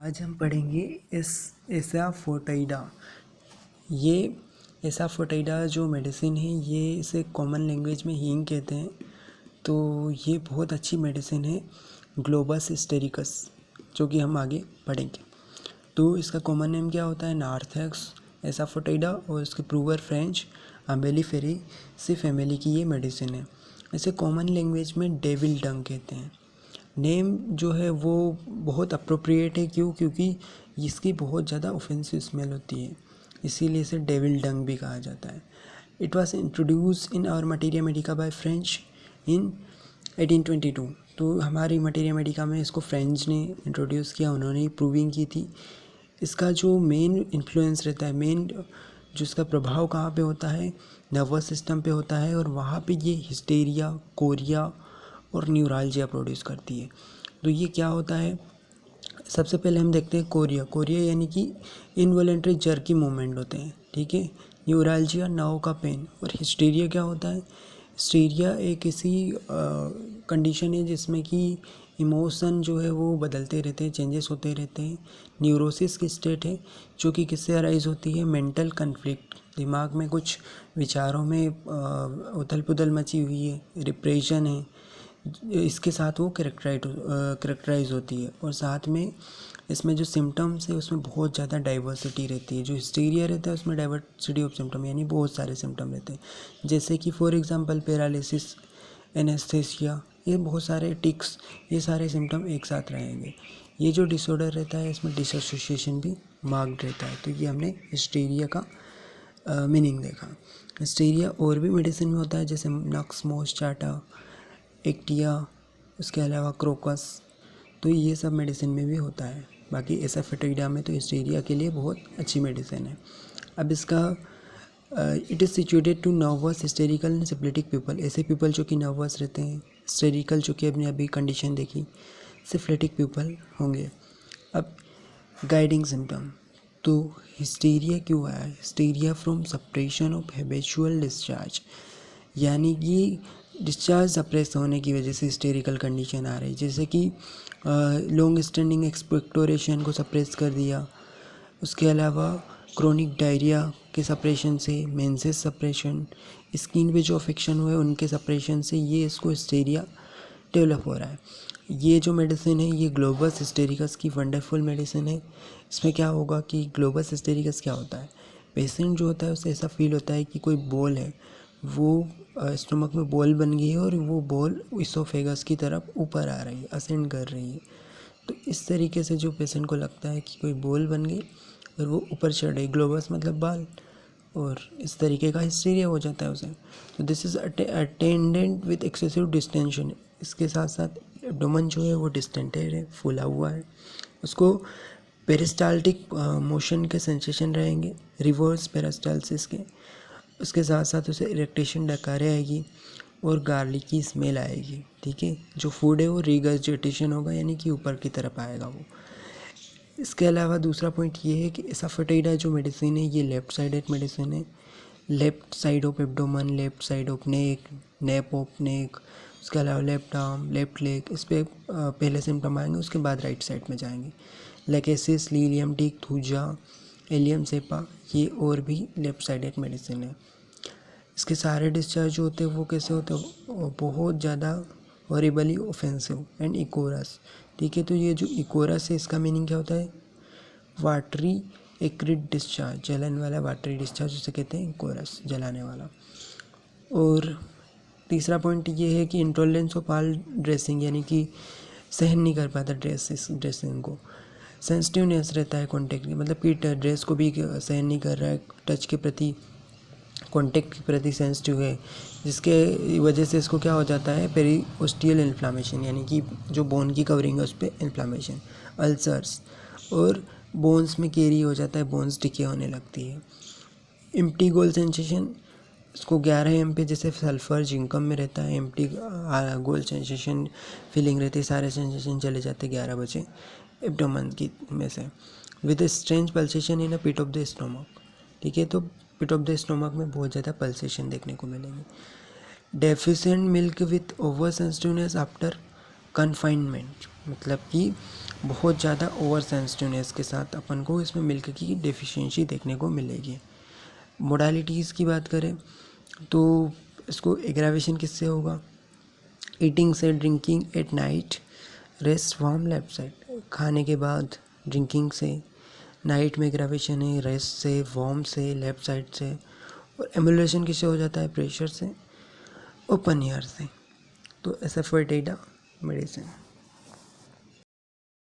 आज हम पढ़ेंगे इस एसाफोटाइडा। ये एसाफोटाइडा जो मेडिसिन है, ये इसे कॉमन लैंग्वेज में हींग कहते हैं। तो ये बहुत अच्छी मेडिसिन है, ग्लोबस हिस्टेरिकस, जो कि हम आगे पढ़ेंगे। तो इसका कॉमन नेम क्या होता है? नार्थेक्स एसाफोटाइडा, और इसके प्रूवर फ्रेंच अम्बेलिफेरी सी फैमिली की ये मेडिसिन है। इसे कॉमन लैंग्वेज में डेविल डंग कहते हैं। नेम जो है वो बहुत अप्रोप्रिएट है, क्योंकि इसकी बहुत ज़्यादा ऑफेंसिव स्मेल होती है, इसीलिए इसे डेविल डंग भी कहा जाता है। It was introduce in our materia medica by French in 1822। तो हमारी मटेरिया मेडिका में इसको फ्रेंच ने इंट्रोड्यूस किया, उन्होंने ही प्रूविंग की थी। इसका जो मेन इन्फ्लुएंस रहता है, मेन जो इसका प्रभाव कहाँ पे होता है, नर्वस सिस्टम पे होता है, और वहाँ पे ये हिस्टेरिया, कोरिया और न्यूरालजिया प्रोड्यूस करती है। तो ये क्या होता है, सबसे पहले हम देखते हैं कोरिया यानी कि इनवॉलेंट्री जर्की मूवमेंट होते हैं, ठीक है। न्यूरालजिया नर्व का पेन, और हिस्टीरिया क्या होता है? हिस्टीरिया एक ऐसी कंडीशन है जिसमें कि इमोशन जो है वो बदलते रहते हैं, चेंजेस होते रहते हैं। न्यूरोसिस की स्टेट है जो कि किससे अराइज होती है? मेंटल कन्फ्लिक्ट, दिमाग में कुछ विचारों में उथल पुथल मची हुई है, डिप्रेशन है, इसके साथ वो करेक्टराइज होती है। और साथ में इसमें जो सिम्टम्स है उसमें बहुत ज़्यादा डाइवर्सिटी रहती है। जो हिस्टीरिया रहता है उसमें डाइवर्सिटी ऑफ सिम्टम, यानी बहुत सारे सिम्टम रहते हैं, जैसे कि फॉर एग्जांपल पैरालिसिस, एनेस्थेसिया, ये बहुत सारे टिक्स, ये सारे सिम्टम एक साथ रहेंगे। ये जो डिसऑर्डर रहता है इसमें डिसोसिएशन भी मार्क्ड रहता है। तो ये हमने हिस्टीरिया का मीनिंग देखा। हिस्टीरिया और भी मेडिसिन में होता है, जैसे नक्स मोस्टाटा, एक्टिया, उसके अलावा क्रोकस। तो ये सब मेडिसिन में भी होता है। बाकी एसाफोटाइडा में तो हिस्टीरिया के लिए बहुत अच्छी मेडिसिन है। अब इसका it is situated to nervous hysterical and syphilitic people, ऐसे पीपल जो कि नर्वस रहते हैं, हिस्टेरिकल जो कि अपने अभी कंडीशन देखी, सिफिलिटिक पीपल होंगे। अब गाइडिंग सिम्टम, तो हिस्टीरिया क्यों आया? Hysteria from suppression of habitual discharge, यानी कि डिस्चार्ज सप्रेस होने की वजह से हिस्टेरिकल कंडीशन आ रही, जैसे कि लॉन्ग स्टैंडिंग एक्सपेक्टोरेशन को सप्रेस कर दिया। उसके अलावा क्रोनिक डायरिया के सप्रेशन से, मेंसेस सप्रेशन, स्किन पे जो अफेक्शन हुए उनके सप्रेशन से ये इसको हिस्टेरिया डेवलप हो रहा है। ये जो मेडिसिन है ये ग्लोबस हिस्टेरिकस की वंडरफुल मेडिसिन है। इसमें क्या होगा कि ग्लोबस हिस्टेरिकस क्या होता है, पेशेंट जो होता है उसे ऐसा फील होता है कि कोई बॉल है, वो स्टमक में बॉल बन गई है और वो बॉल इसोफेगस की तरफ ऊपर आ रही है, असेंड कर रही है। तो इस तरीके से जो पेशेंट को लगता है कि कोई बॉल बन गई और वो ऊपर चढ़ रही, ग्लोबस मतलब बाल, और इस तरीके का हिस्टीरिया हो जाता है उसे। तो this is attendant with excessive distension, इसके साथ साथ एब्डोमेन जो है वो डिस्टेंटेड है, फूला हुआ है। उसको पेरिस्टाल्टिक मोशन के सेंसेशन रहेंगे, रिवर्स पेरिस्टाल्सिस के। उसके साथ साथ उसे इरेक्टेशन डकारे आएगी और गार्लिक की स्मेल आएगी, ठीक है। जो फूड है वो रिगर्जिटेशन होगा, यानी कि ऊपर की तरफ आएगा वो। इसके अलावा दूसरा पॉइंट ये है कि एसाफोटाइडा जो मेडिसिन है ये लेफ्ट साइडेड मेडिसिन है। Left side of abdomen, left side of neck, nap of neck, उसके अलावा लेफ्ट आर्म, लेफ्ट लेग, इस पर पहले सिम्टम आएंगे, उसके बाद राइट साइड में जाएंगे। लेकेसिस, लीलियम टिक, थूजा, एलियम सेपा, ये और भी लेफ्ट साइडेड मेडिसिन है। इसके सारे डिस्चार्ज जो होते हैं वो कैसे होते हैं? बहुत ज़्यादा हॉरिबली ऑफेंसिव एंड इकोरस, ठीक है। तो ये जो इकोरस है इसका मीनिंग क्या होता है? वाटरी एक्रिड डिस्चार्ज, जलन वाला वाटरी डिस्चार्ज उसे कहते हैं इकोरस, जलाने वाला। और तीसरा पॉइंट ये है कि इंटॉलरेंस ऑफ ऑल ड्रेसिंग, यानी कि सहन नहीं कर पाता ड्रेसिंग को। सेंसिटिवनेस रहता है कॉन्टेक्ट, मतलब कि ड्रेस को भी सहन नहीं कर रहा है, टच के प्रति, कॉन्टेक्ट के प्रति सेंसिटिव है, जिसके वजह से इसको क्या हो जाता है? पेरिओस्टियल इन्फ्लामेशन, यानी कि जो बोन की कवरिंग है उस पर इन्फ्लामेशन, अल्सर्स, और बोन्स में केरी हो जाता है, बोन्स डिके होने लगती है। एम्प्टी गोल सेंसेशन, इसको 11 एम पे जैसे सल्फर जिंकम में रहता है, एम्प्टी गोल सेंसेशन फीलिंग रहती है, सारे सेंसेशन चले जाते 11 बजे एब्डोमेन की में से, with strange pulsation in a pit of the stomach, ठीक है। तो पिट ऑफ द स्टोमक में बहुत ज़्यादा पल्सेशन देखने को मिलेंगे। Deficient milk with over sensitiveness after confinement मतलब कि बहुत ज़्यादा ओवर सेंसिटिवनेस के साथ अपन को इसमें मिल्क की डेफिशिएंसी देखने को मिलेगी। मोडालिटीज़ की बात करें तो इसको एग्रावेशन किससे होगा? ईटिंग से, drinking at night, rest warm left side, खाने के बाद ड्रिंकिंग से, नाइट में एग्रावेशन है रेस्ट से, वार्म से, लेफ्ट साइड से, और एमुलेशन किससे हो जाता है? प्रेशर से, ओपन ईयर से। तो एसा फोएटिडा मेडिसिन।